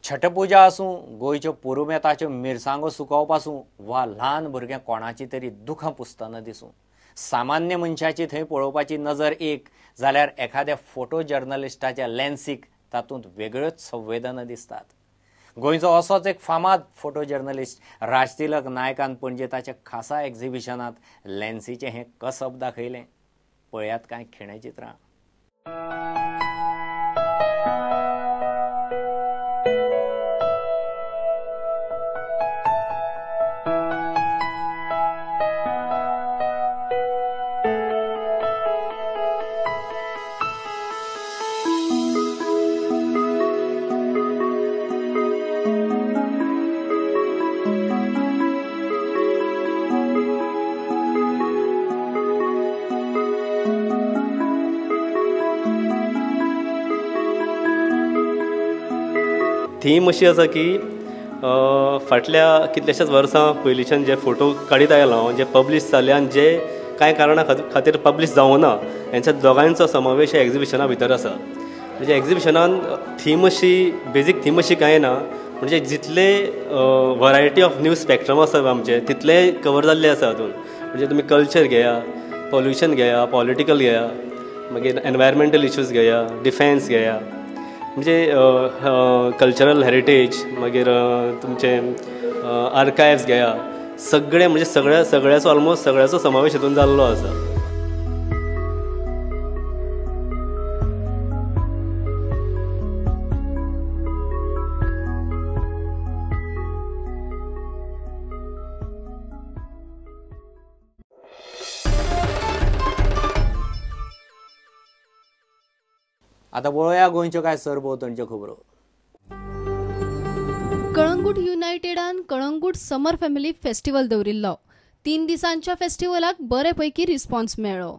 छठपुजा आसूं, गोंयच्यो पुरुमेताच्यो मिरसांगो सुकोवपासूं वा ल्हान भुरगें कोणाची तरी दुखां पुसतना दिसूं, सामान्य मनशाची थंय पळोवपाची नजर एक जाल्यार एखाद्या फोटो जर्नलिस्टाच्या लेन्सीक तातूंत वेगळ्योच संवेदना दिसतात. गोंयचो असोच एक फामाद फोटो जर्नलिस्ट राजतिलक नायकान पणजे ताच्या खासा एक्झिबिशनांत लेन्सीचें हें कसब दाखयलें. पळयात कांय खिणे चित्रां. थीम अशी आसा की फाटल्या कितल्याशाच वर्सां पयलींच्यान जे फोटो काडीत आयला हांव, जे पब्लीश जाले आनी जे कांय कारणां खातीर पब्लीश जावना, हेंच्या दोगांयचो समावेश ह्या एक्झिबिशना भितर आसा. म्हणजे एक्झिबिशनान थीम अशी बेजीक थीम अशी कांय ना, म्हणजे जितले वरायटी ऑफ न्यूज स्पॅक्ट्रम आसा आमचे तितले कवर जाल्ले आसा हातून. म्हणजे तुमी कल्चर घेया, पॉल्युशन घेया, पॉलिटिकल घेया, मागीर एनवायरमेंटल इश्यूज घेया, डिफेन्स घेया, म्हणजे कल्चरल हेरिटेज, मागीर तुमचे आर्कायव्स घेया, सगळे म्हणजे सगळ्याचो ऑलमोस्ट सगळ्याचो समावेश हितून जाल्लो आसा. आता पळोवया गोंयच्यो कांय सरभोंवतणच्यो खबरो. कळंगूट युनायटेडान कळंगूट समर फॅमिली फेस्टिवल दवरिल्लो. 3 दिसांच्या फेस्टिवलाक बरेपैकी रिस्पॉन्स मेळ्ळो.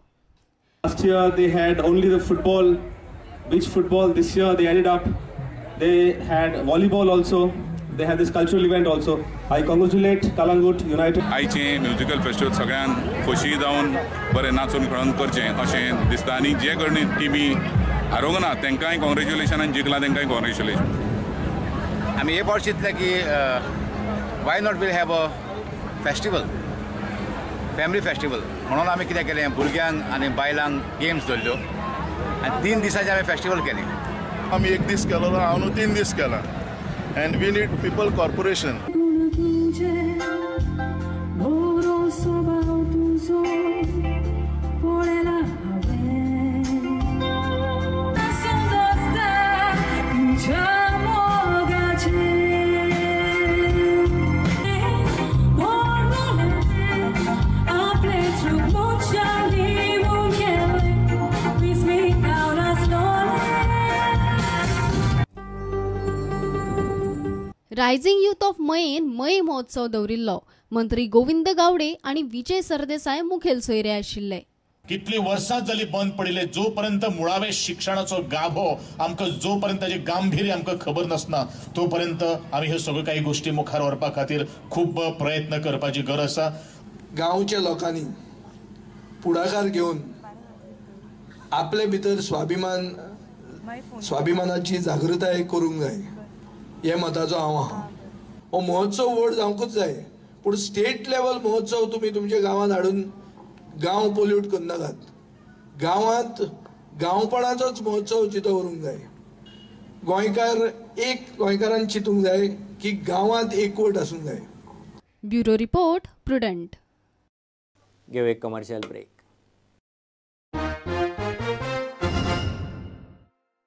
Last year they had only the football, beach football. This year they added up. They had volleyball also. They had this cultural event also. I congratulate Kalangut United. आयचे musical festival सगळ्यांक खोशी जावन बरें नाचून खेळून करचें अशें दिसता. आनी जे कडे टिमी हारोंक ना तांकांय कॉंग्रेच्युलेशन आनी जिखला तांकांय कॉंग्रेच्युलेशन. आमी हे फावट चिंतलें की why not we'll have a festival, family festival. म्हणून आमी कितें केलें, भुरग्यांक आनी बायलांक गेम्स दवरल्यो आनी 3 दिसांचें आमी फेस्टिवल केलें. आमी 1 दीस केलो, हांव न्हू 3 दीस केला. And we need people corporation. Rising youth of मयेन मय महोत्सव दवरिल्लो. मंत्री गोविंद गावडे आणि विजय सरदेसाय मुखेल सोयरे आशिल्ले. कितली वर्सां जाली बंद पडिल्ले. जोपर्यंत मुळावे शिक्षणाचो गाभो आमकां, जोपर्यंत ताचें गांभीर्य आमकां खबर नासना, तोपर्यंत आमी ह्यो सगळ्यो काही गोष्टी मुखार व्हरपा खातीर खूब प्रयत्न करपाची गरज आसा. गांवच्या लोकांनी पुढाकार घेवन आपले भितर स्वाभिमानाची जागृताय करूंक जाय, हे मताचो हांव आहा. हो महोत्सव व्हड जावंकूच जाय, पूण स्टेट लेवल महोत्सव तुमी तुमच्या गांवांत हाडून गांव पोल्यूट करनाकात. गांवांत गांवपणाचोच महोत्सव चितो व्हरूंक जाय. गोंयकारान चिंतूंक जाय की गांवांत एकवट आसूंक जाय. Bureau report, prudent. घेऊ एक कमर्शियल ब्रेक.